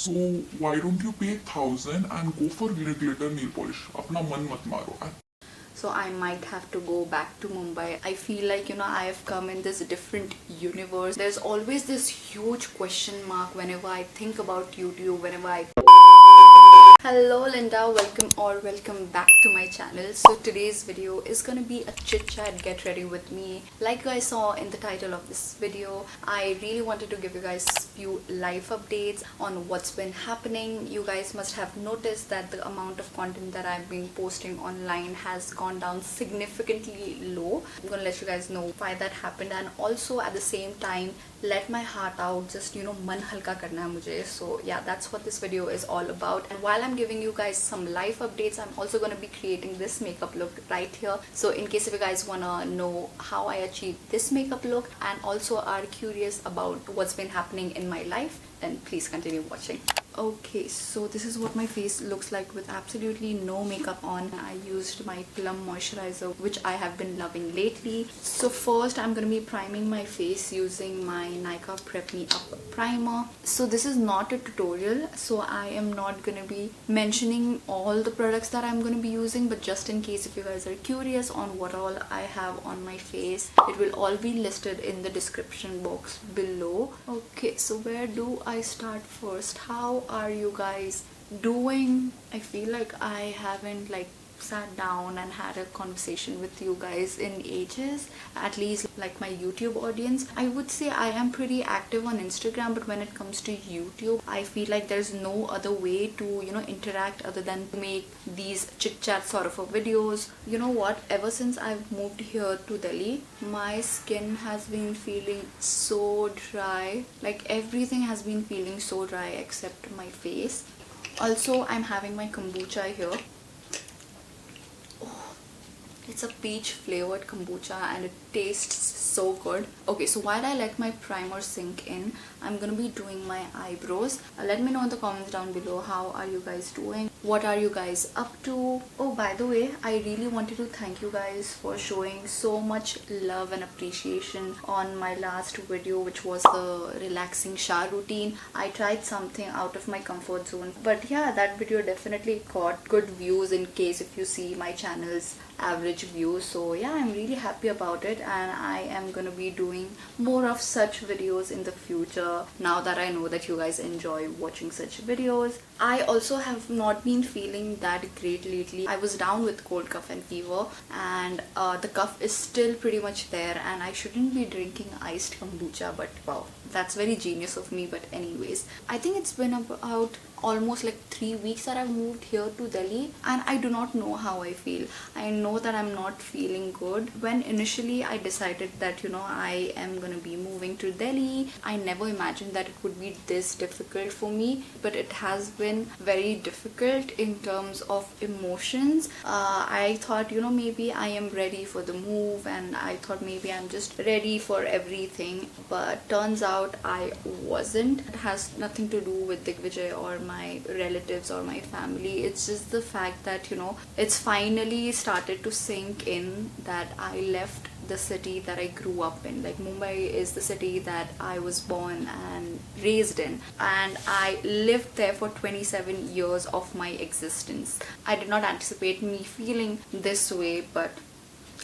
So why don't you pay 1,000 and go for glitter nail polish? अपना मन मत मारो. So I might have to go back to Mumbai. I feel like, I have come in this different universe. There's always this huge question mark whenever I think about YouTube, whenever I... Hello Linda, welcome back to my channel. So today's video is gonna be a chit chat, get ready with me. Like you guys saw in the title of this video, I really wanted to give you guys few life updates on what's been happening. You guys must have noticed that the amount of content that I've been posting online has gone down significantly low. I'm gonna let you guys know why that happened, and also at the same time let my heart out, just man halka karna hai mujhe. So yeah, that's what this video is all about. And while I'm giving you guys some life updates, I'm also going to be creating this makeup look right here. So in case if you guys want to know how I achieved this makeup look and also are curious about what's been happening in my life, then please continue watching. Okay, so this is what my face looks like with absolutely no makeup on. I used my Plum moisturizer, which I have been loving lately. So first I'm going to be priming my face using my Nykaa Prep Me Up primer. So this is not a tutorial, so I am not going to be mentioning all the products that I'm going to be using, but just in case if you guys are curious on what all I have on my face, it will all be listed in the description box below. Okay, so where do I start first? How are you guys doing? I feel like I haven't sat down and had a conversation with you guys in ages, at least like my YouTube audience. I would say I am pretty active on Instagram, but when it comes to YouTube, I feel like there's no other way to interact other than to make these chit chat sort of videos. You know what, ever since I've moved here to Delhi, my skin has been feeling so dry. Like everything has been feeling so dry except my face. Also, I'm having my kombucha here. It's a peach flavored kombucha and it tastes so good. Okay, so while I let my primer sink in, I'm gonna be doing my eyebrows. Let me know in the comments down below, how are you guys doing? What are you guys up to? Oh, by the way, I really wanted to thank you guys for showing so much love and appreciation on my last video, which was the relaxing shower routine. I tried something out of my comfort zone, but yeah, that video definitely got good views in case if you see my channel's average views. So yeah, I'm really happy about it, and I am gonna be doing more of such videos in the future now that I know that you guys enjoy watching such videos. I also have not been feeling that great lately. I was down with cold, cough and fever, and the cough is still pretty much there, and I shouldn't be drinking iced kombucha, but wow, that's very genius of me. But anyways, I think it's been about almost 3 weeks that I've moved here to Delhi, and I do not know how I feel. I know that I'm not feeling good. When initially I decided that I am gonna be moving to Delhi, I never imagined that it would be this difficult for me, but it has been very difficult in terms of emotions. I thought maybe I am ready for the move, and I thought maybe I'm just ready for everything, but turns out I wasn't. It has nothing to do with Digvijay or my relatives or my family. It's just the fact that it's finally started to sink in that I left the city that I grew up in. Like, Mumbai is the city that I was born and raised in, and I lived there for 27 years of my existence. I did not anticipate me feeling this way, but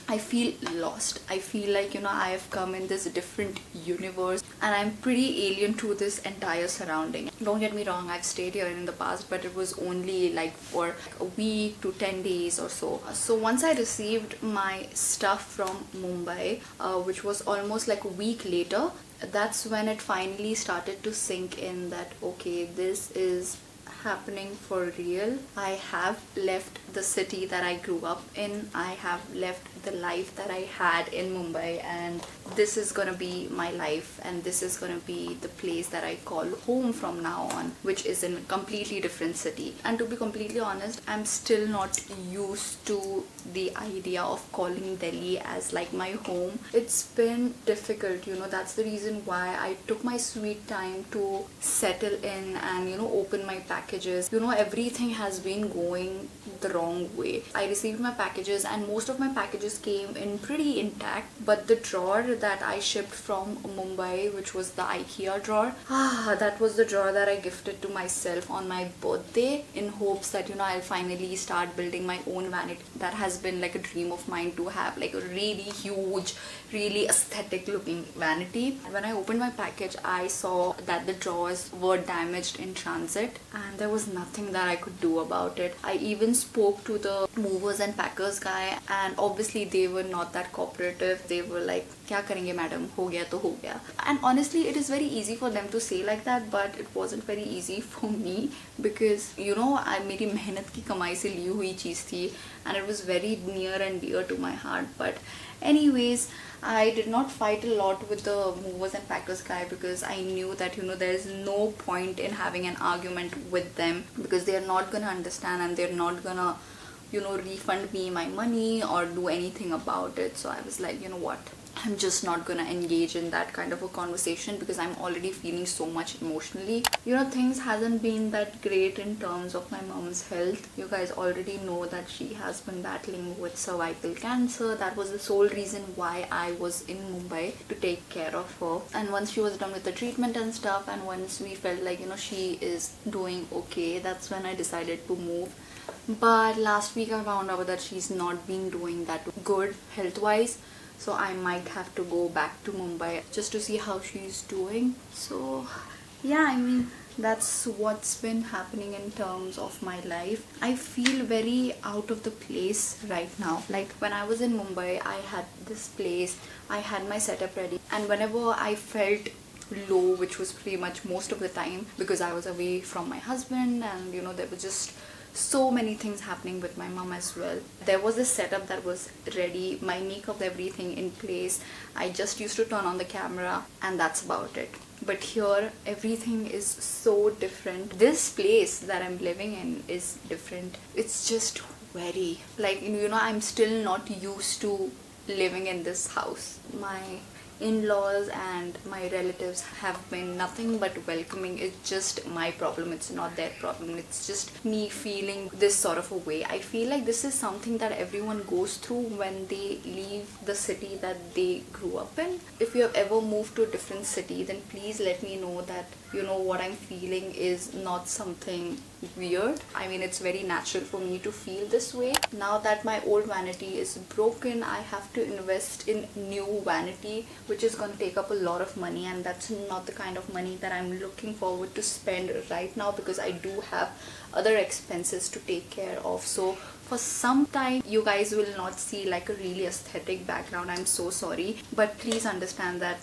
I feel lost. I feel like I have come in this different universe, and I'm pretty alien to this entire surrounding. Don't get me wrong, I've stayed here in the past, but it was only for a week to 10 days or so. So once I received my stuff from Mumbai, which was almost a week later, that's when it finally started to sink in that okay, this is happening for real. I have left the city that I grew up in. I have left the life that I had in Mumbai, and this is gonna be my life, and this is gonna be the place that I call home from now on, which is in a completely different city. And to be completely honest, I'm still not used to the idea of calling Delhi as my home. It's been difficult, that's the reason why I took my sweet time to settle in and open my packages. Everything has been going the wrong way. I received my packages and most of my packages came in pretty intact, but the drawer that I shipped from Mumbai, which was the IKEA drawer, that was the drawer that I gifted to myself on my birthday in hopes that, you know, I'll finally start building my own vanity. That has been like a dream of mine, to have like a really huge, really aesthetic looking vanity. When I opened my package, I saw that the drawers were damaged in transit and there was nothing that I could do about it. I even spoke to the movers and packers guy and obviously they were not that cooperative. They were like, kya karenge madam, ho gaya to ho gaya. And honestly, it is very easy for them to say like that, but it wasn't very easy for me because, you know, मेरी मेहनत की कमाई से ली हुई चीज़ थी and it was very near and dear to my heart. But anyways, I did not fight a lot with the movers and packers guy because I knew that, you know, there is no point in having an argument with them because they are not gonna understand and they're not gonna, you know, refund me my money or do anything about it. So I was like, you know what, I'm just not gonna engage in that kind of a conversation because I'm already feeling so much emotionally. You know, things hasn't been that great in terms of my mom's health. You guys already know that she has been battling with cervical cancer. That was the sole reason why I was in Mumbai, to take care of her. And once she was done with the treatment and stuff, and once we felt like, you know, she is doing okay, that's when I decided to move. But last week I found out that she's not been doing that good health-wise. So I might have to go back to Mumbai just to see how she's doing. So yeah, I mean, that's what's been happening in terms of my life. I feel very out of the place right now. Like when I was in Mumbai, I had this place, I had my setup ready, and whenever I felt low, which was pretty much most of the time because I was away from my husband and, you know, there was just so many things happening with my mom as well. There was this setup that was ready, my makeup, everything in place. I just used to turn on the camera and that's about it. But here everything is so different. This place that I'm living in is different. It's just very, like, you know, I'm still not used to living in this house. My in-laws and my relatives have been nothing but welcoming. It's just my problem, it's not their problem. It's just me feeling this sort of a way. I feel like this is something that everyone goes through when they leave the city that they grew up in. If you have ever moved to a different city, then please let me know that, you know, what I'm feeling is not something weird. I mean, it's very natural for me to feel this way. Now that my old vanity is broken, I have to invest in new vanity, which is going to take up a lot of money, and that's not the kind of money that I'm looking forward to spend right now because I do have other expenses to take care of. So for some time you guys will not see like a really aesthetic background. I'm so sorry, but please understand that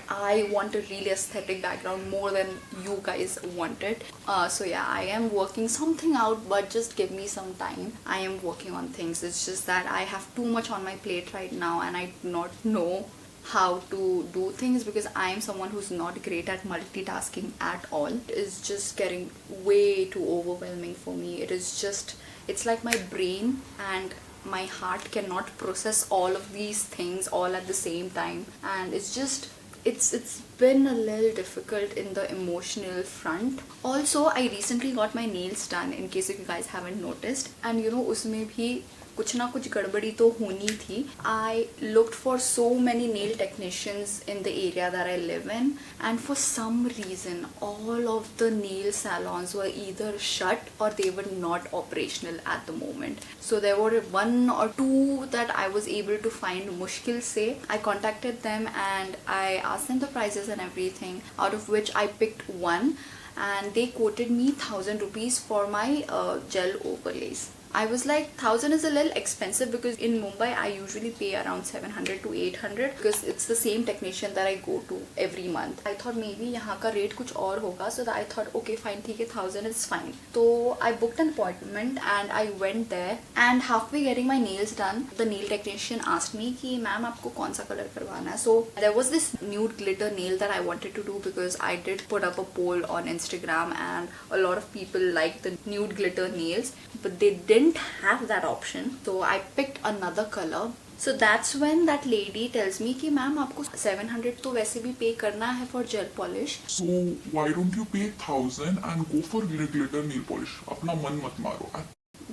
I want a really aesthetic background more than you guys want it. So yeah, I am working something out, but just give me some time. I am working on things. It's just that I have too much on my plate right now and I do not know how to do things because I am someone who's not great at multitasking at all. It's just getting way too overwhelming for me. It's like my brain and my heart cannot process all of these things all at the same time, and it's been a little difficult in the emotional front. Also, I recently got my nails done, in case if you guys haven't noticed, and you know, उसमें भी कुछ ना कुछ गड़बड़ी तो होनी थी. I looked for so many nail technicians in the area that I live in, and for some reason all of the nail salons were either shut or they were not operational at the moment. So there were one or two that I was able to find mushkil se. I contacted them and I asked them the prices and everything, out of which I picked one, and they quoted me 1,000 rupees for my gel overlays. I was like, 1,000 is a little expensive because in Mumbai I usually pay around 700 to 800 because it's the same technician that I go to every month. I thought maybe यहाँ का rate कुछ और होगा, so that I thought okay fine, ठीक है, 1,000 is fine. So I booked an appointment and I went there, and halfway getting my nails done, the nail technician asked me कि ma'am आपको कौन सा कलर करवाना है. So there was this nude glitter nail that I wanted to do because I did put up a poll on Instagram and a lot of people liked the nude glitter nails, but they didn't have that option. So I picked another color. So that's when that lady tells me कि ma'am आपको 700 तो वैसे भी पे करना है for gel polish. So why don't you pay 1,000 and go for glitter nail polish? अपना मन मत मारो.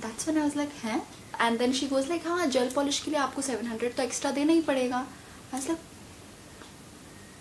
that's when I was like, huh? And then she goes like, हाँ gel polish के लिए आपको 700 तो extra देना ही पड़ेगा. I was like,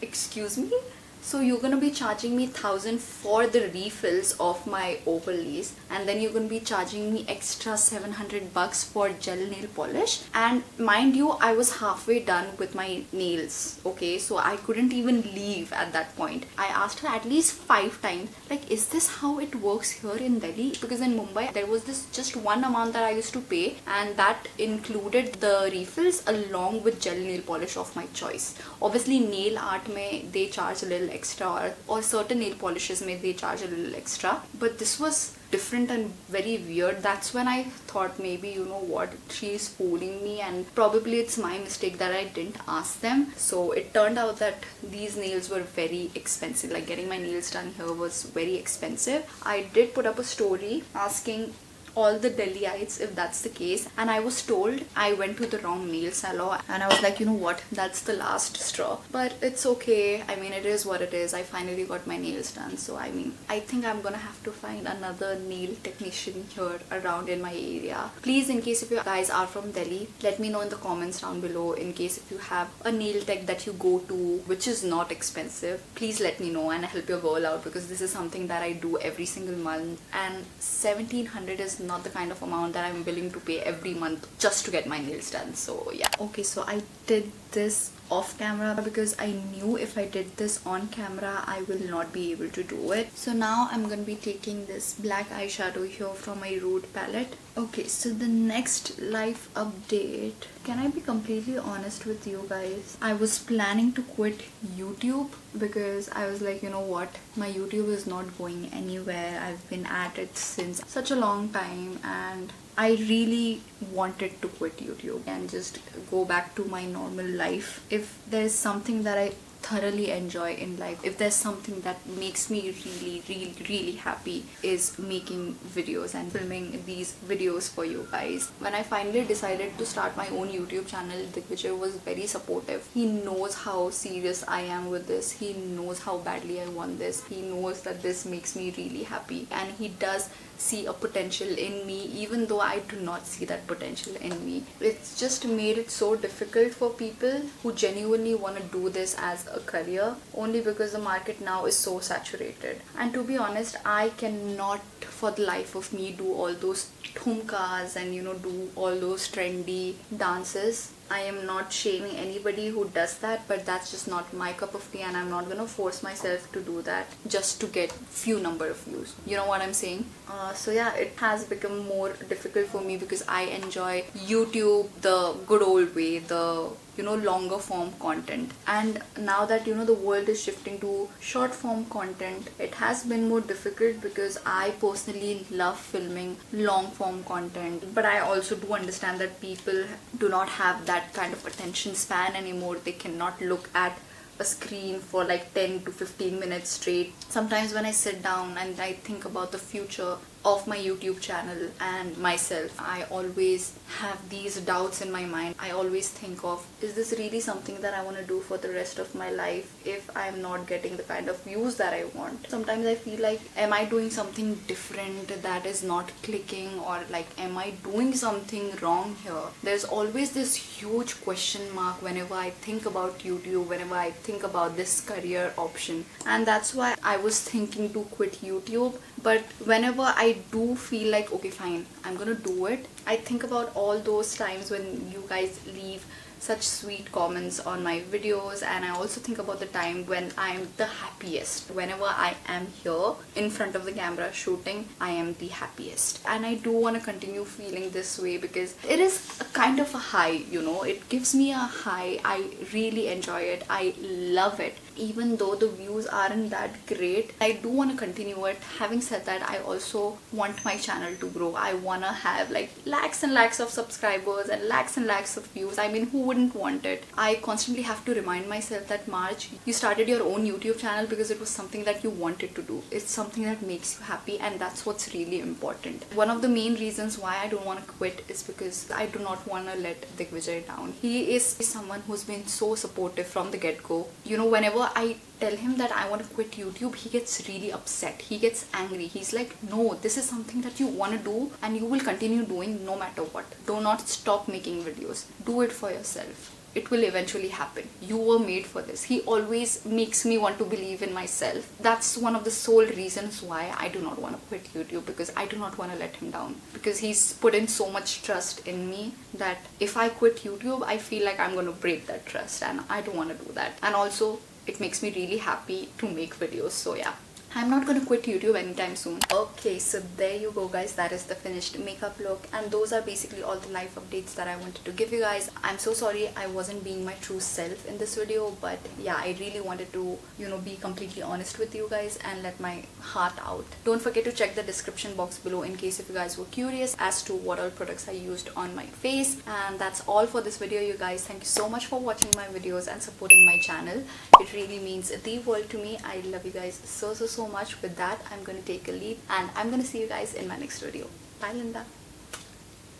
excuse me? So you're gonna be charging me 1,000 for the refills of my overlays, and then you're gonna be charging me extra $700 for gel nail polish. And mind you, I was halfway done with my nails, okay, so I couldn't even leave at that point. I asked her at least 5 times, like, is this how it works here in Delhi? Because in Mumbai there was this just one amount that I used to pay, and that included the refills along with gel nail polish of my choice. Obviously nail art mein they charge a little extra, or certain nail polishes may they charge a little extra, but this was different and very weird. That's when I thought, maybe, you know what, she's fooling me, and probably it's my mistake that I didn't ask them. So it turned out that these nails were very expensive. Like, getting my nails done here was very expensive. I did put up a story asking all the Delhiites if that's the case, and I was told I went to the wrong nail salon, and I was like, you know what, that's the last straw. But it's okay, I mean, it is what it is. I finally got my nails done, so I mean, I think I'm gonna have to find another nail technician here around in my area. Please, in case if you guys are from Delhi, let me know in the comments down below. In case if you have a nail tech that you go to which is not expensive, please let me know and help your girl out, because this is something that I do every single month, and 1,700 is not the kind of amount that I'm willing to pay every month just to get my nails done. So yeah. Okay, so I did this off camera because I knew if I did this on camera I will not be able to do it. So now I'm gonna be taking this black eyeshadow here from my Rude palette. Okay, so the next life update, can I be completely honest with you guys? I was planning to quit YouTube because I was like, you know what, my YouTube is not going anywhere. I've been at it since such a long time, and I really wanted to quit YouTube and just go back to my normal life. If there's something that I thoroughly enjoy in life, if there's something that makes me really happy, is making videos and filming these videos for you guys. When I finally decided to start my own YouTube channel, Digvijay was very supportive. He knows how serious I am with this. He knows how badly I want this. He knows that this makes me really happy, and he does see a potential in me even though I do not see that potential in me. It's just made it so difficult for people who genuinely want to do this as a career, only because the market now is so saturated. And to be honest, I cannot for the life of me do all those thumkas and, you know, do all those trendy dances. I am not shaming anybody who does that, but that's just not my cup of tea, and I'm not gonna force myself to do that just to get few number of views. You know what I'm saying? So yeah, it has become more difficult for me because I enjoy YouTube the good old way, the, you know, longer form content. And now that, you know, the world is shifting to short form content, it has been more difficult because I personally love filming long form content, but I also do understand that people do not have that kind of attention span anymore. They cannot look at a screen for like 10 to 15 minutes straight. Sometimes when I sit down and I think about the future of my YouTube channel and myself, I always have these doubts in my mind. I always think of, is this really something that I want to do for the rest of my life if I'm not getting the kind of views that I want? Sometimes I feel like, am I doing something different that is not clicking, or like, am I doing something wrong here? There's always this huge question mark whenever I think about YouTube, whenever I think about this career option. And that's why I was thinking to quit YouTube. But whenever I do feel like, okay fine, I'm gonna do it, I think about all those times when you guys leave such sweet comments on my videos, and I also think about the time when I'm the happiest. Whenever I am here in front of the camera shooting, I am the happiest, and I do want to continue feeling this way because it is a kind of a high, you know, it gives me a high. I really enjoy it. I love it. Even though the views aren't that great, I do want to continue it. Having said that, I also want my channel to grow. I want to have like lakhs and lakhs of subscribers and lakhs of views. I mean, who wouldn't want it? I constantly have to remind myself that, March, you started your own YouTube channel because it was something that you wanted to do. It's something that makes you happy, and that's what's really important. One of the main reasons why I don't want to quit is because I do not want to let Digvijay down. He is someone who's been so supportive from the get-go. You know, whenever I tell him that I want to quit YouTube, he gets really upset. He gets angry. He's like, no, this is something that you want to do and you will continue doing no matter what. Do not stop making videos. Do it for yourself. It will eventually happen. You were made for this. He always makes me want to believe in myself. That's one of the sole reasons why I do not want to quit YouTube, because I do not want to let him down. Because he's put in so much trust in me that if I quit YouTube, I feel like I'm going to break that trust, and I don't want to do that. And also, it makes me really happy to make videos. So yeah, I'm not gonna quit YouTube anytime soon. Okay, so there you go guys, that is the finished makeup look, and those are basically all the life updates that I wanted to give you guys. I'm so sorry I wasn't being my true self in this video, but yeah, I really wanted to, you know, be completely honest with you guys and let my heart out. Don't forget to check the description box below in case if you guys were curious as to what all products I used on my face. And that's all for this video, you guys. Thank you so much for watching my videos and supporting my channel. It really means the world to me. I love you guys so much. With that, I'm going to take a leave and I'm going to see you guys in my next video. Bye, Linda.